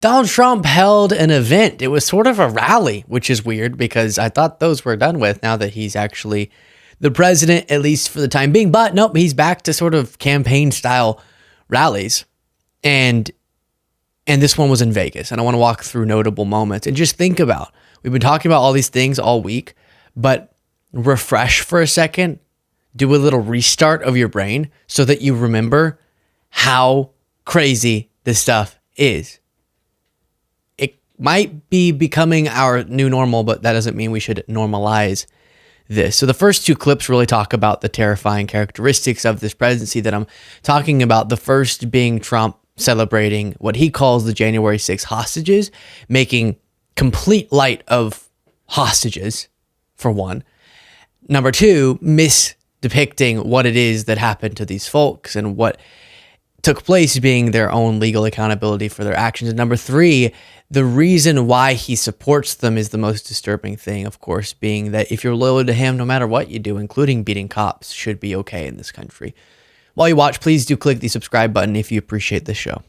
Donald Trump held an event. It was sort of a rally, which is weird because I thought those were done with now that he's actually the president, at least for the time being. But nope, he's back to sort of campaign style rallies. And this one was in Vegas. And I want to walk through notable moments and just think about, we've been talking about all these things all week, but refresh for a second, do a little restart of your brain so that you remember how crazy this stuff is. Might be becoming our new normal, but that doesn't mean we should normalize this. So the first two clips really talk about the terrifying characteristics of this presidency that I'm talking about. The first being Trump celebrating what he calls the January 6th hostages, making complete light of hostages, for one. Number two, misdepicting what it is that happened to these folks and what took place being their own legal accountability for their actions. And number three, the reason why he supports them is the most disturbing thing, of course, being that if you're loyal to him, no matter what you do, including beating cops, should be okay in this country. While you watch, please do click the subscribe button if you appreciate this show.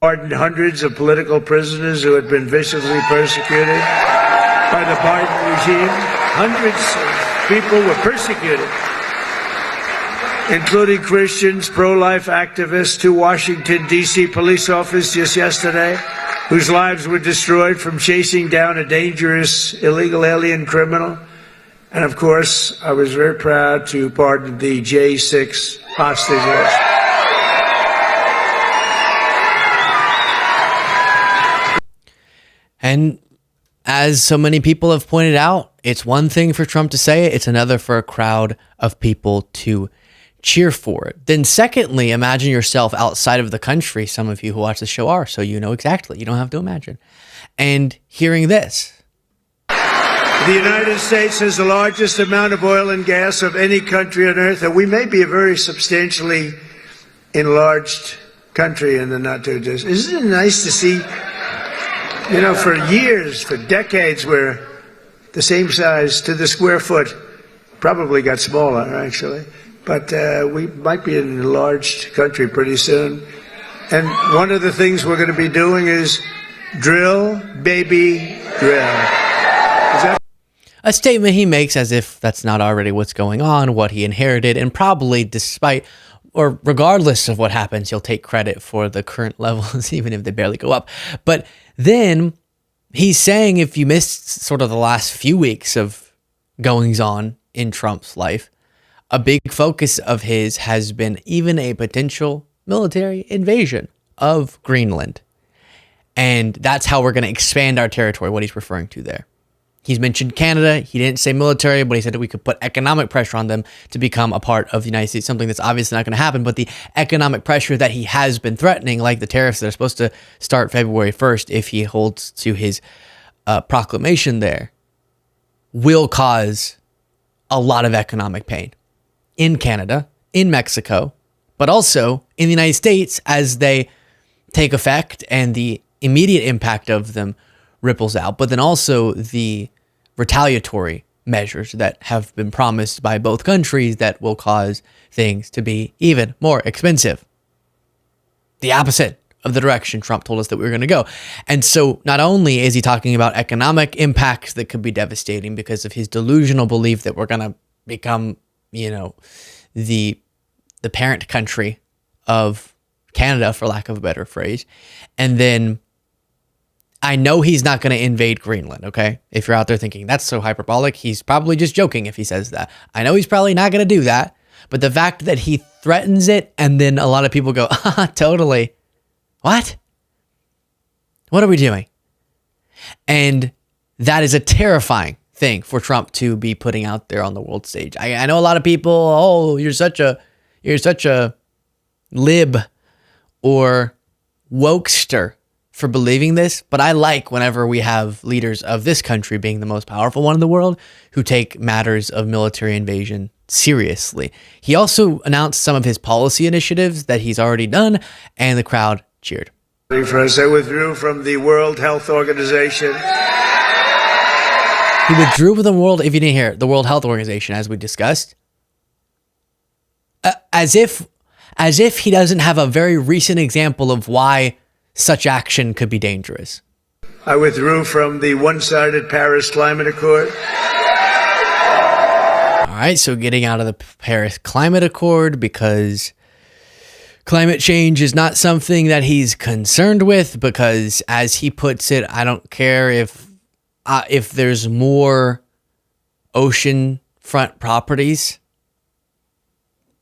Pardoned hundreds of political prisoners who had been viciously persecuted by the Biden regime. Hundreds of people were persecuted, including Christians, pro-life activists, two Washington, D.C. police officers just yesterday, whose lives were destroyed from chasing down a dangerous illegal alien criminal. And of course, I was very proud to pardon the J6 hostages. And as so many people have pointed out, it's one thing for Trump to say it, it's another for a crowd of people to cheer for it. Then secondly, imagine yourself outside of the country. Some of you who watch the show are, so you know exactly. You don't have to imagine. And hearing this. The United States has the largest amount of oil and gas of any country on earth, and we may be a very substantially enlarged country in the not too distant. Isn't it nice to see, for years, for decades, we're the same size to the square foot, probably got smaller, actually. But we might be an enlarged country pretty soon. And one of the things we're going to be doing is drill, baby, drill. A statement he makes as if that's not already what's going on, what he inherited, and probably despite or regardless of what happens, he'll take credit for the current levels, even if they barely go up. But then he's saying if you missed sort of the last few weeks of goings on in Trump's life, a big focus of his has been even a potential military invasion of Greenland. And that's how we're going to expand our territory, what he's referring to there. He's mentioned Canada. He didn't say military, but he said that we could put economic pressure on them to become a part of the United States, something that's obviously not going to happen. But the economic pressure that he has been threatening, like the tariffs that are supposed to start February 1st, if he holds to his proclamation there, will cause a lot of economic pain in Canada, in Mexico, but also in the United States as they take effect and the immediate impact of them ripples out, but then also the retaliatory measures that have been promised by both countries that will cause things to be even more expensive. The opposite of the direction Trump told us that we were going to go. And so not only is he talking about economic impacts that could be devastating because of his delusional belief that we're going to become, the parent country of Canada, for lack of a better phrase. And then I know he's not going to invade Greenland, okay? If you're out there thinking that's so hyperbolic, he's probably just joking if he says that. I know he's probably not going to do that, but the fact that he threatens it and then a lot of people go, totally. What? What are we doing? And that is a terrifying thing for Trump to be putting out there on the world stage. I know a lot of people, you're such a lib or wokester for believing this, but I like whenever we have leaders of this country being the most powerful one in the world who take matters of military invasion seriously. He also announced some of his policy initiatives that he's already done, and the crowd cheered. First, I withdrew from the World Health Organization. He withdrew from the World, if you didn't hear, the World Health Organization, as we discussed, as if he doesn't have a very recent example of why such action could be dangerous. I withdrew from the one-sided Paris Climate Accord. All right, so getting out of the Paris Climate Accord because climate change is not something that he's concerned with, because as he puts it, I don't care if there's more ocean front properties,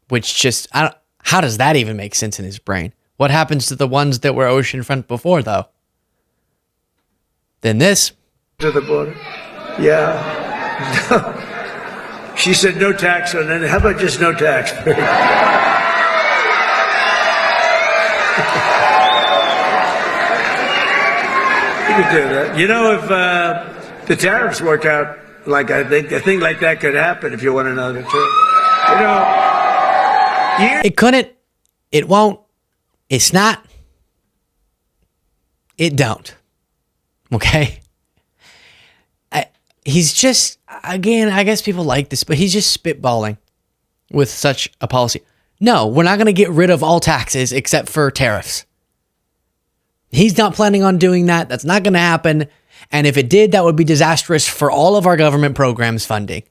which just, how does that even make sense in his brain? What happens to the ones that were oceanfront before, though? Then this. To the border. Yeah. She said no tax on it. How about just no tax? You could do that. You know, if the tariffs work out like I think, a thing like that could happen, if you want to know the truth. You know, it couldn't. It won't. It's not. It don't. Okay? He's just, again, I guess people like this, but he's just spitballing with such a policy. No, we're not going to get rid of all taxes except for tariffs. He's not planning on doing that. That's not going to happen. And if it did, that would be disastrous for all of our government programs funding.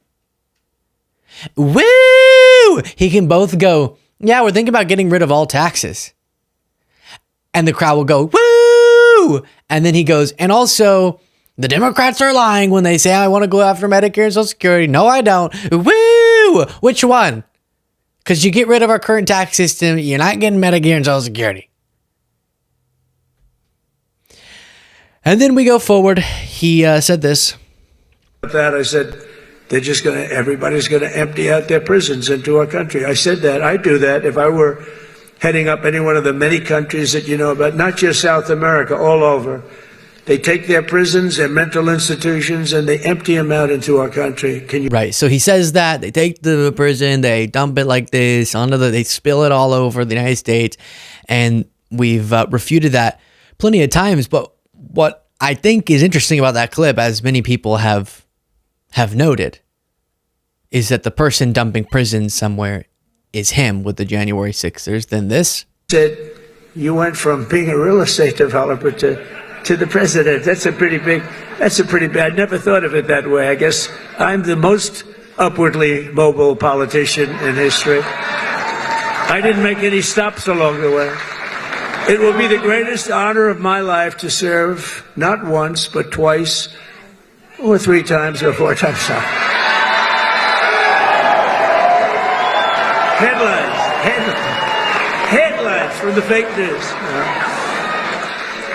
Woo! He can both go, yeah, we're thinking about getting rid of all taxes. And the crowd will go, woo! And then he goes, and also, the Democrats are lying when they say, I want to go after Medicare and Social Security. No, I don't. Woo! Which one? Because you get rid of our current tax system, you're not getting Medicare and Social Security. And then we go forward. He said this. That I said, everybody's going to empty out their prisons into our country. I said that. I'd do that if I were heading up any one of the many countries that you know about, not just South America, all over. They take their prisons, their mental institutions, and they empty them out into our country. Right. So he says that they take the prison, they dump it like this they spill it all over the United States. And we've refuted that plenty of times. But what I think is interesting about that clip, as many people have noted, is that the person dumping prisons somewhere is him with the January 6ers. Then this. Said, you went from being a real estate developer to the president. That's a pretty big, I never thought of it that way. I guess I'm the most upwardly mobile politician in history. I didn't make any stops along the way. It will be the greatest honor of my life to serve not once, but twice, or 3 times, or 4 times. Headlines from the fake news.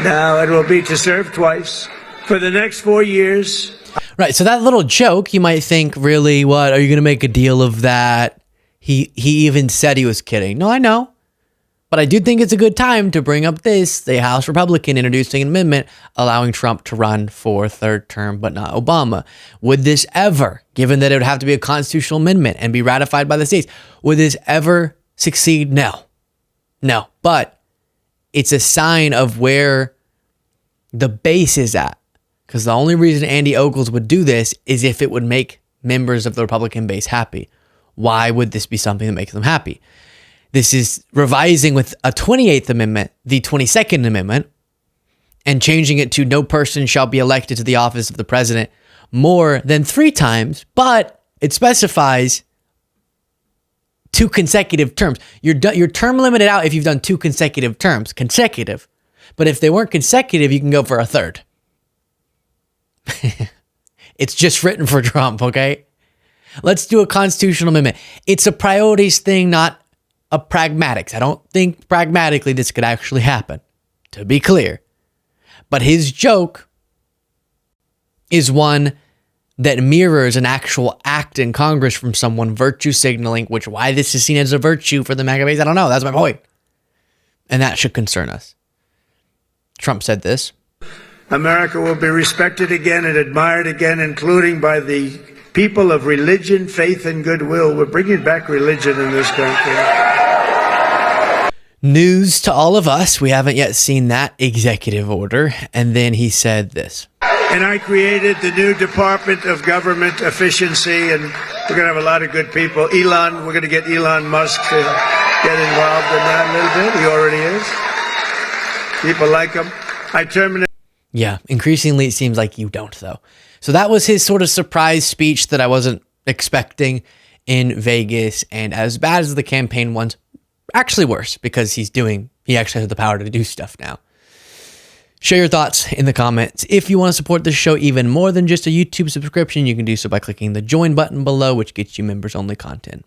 Now it will be to serve twice for the next 4 years. Right. So that little joke, you might think, really, what? Are you going to make a deal of that? He even said he was kidding. No, I know. But I do think it's a good time to bring up this, the House Republican introducing an amendment allowing Trump to run for a 3rd term, but not Obama. Would this ever, given that it would have to be a constitutional amendment and be ratified by the states, would this ever succeed? No. No. But it's a sign of where the base is at. Because the only reason Andy Ogles would do this is if it would make members of the Republican base happy. Why would this be something that makes them happy? This is revising with a 28th Amendment, the 22nd Amendment, and changing it to no person shall be elected to the office of the president more than 3 times, but it specifies 2 consecutive terms. You're term limited out if you've done 2 consecutive terms, consecutive. But if they weren't consecutive, you can go for a 3rd. It's just written for Trump, okay? Let's do a constitutional amendment. It's a priorities thing, not a pragmatics. I don't think pragmatically this could actually happen, to be clear. But his joke is one that mirrors an actual act in Congress from someone virtue signaling, which why this is seen as a virtue for the MAGA base, I don't know. That's my point. And that should concern us. Trump said this. America will be respected again and admired again, including by the people of religion, faith, and goodwill. We're bringing back religion in this country. News to all of us. We haven't yet seen that executive order. And then he said this. And I created the new Department of Government Efficiency, and we're going to have a lot of good people. We're going to get Elon Musk to get involved in that a little bit. He already is. People like him. I terminate. Yeah, increasingly it seems like you don't, though. So that was his sort of surprise speech that I wasn't expecting in Vegas. And as bad as the campaign ones, actually worse, because he actually has the power to do stuff now. Share your thoughts in the comments. If you want to support this show even more than just a YouTube subscription, you can do so by clicking the join button below, which gets you members only content.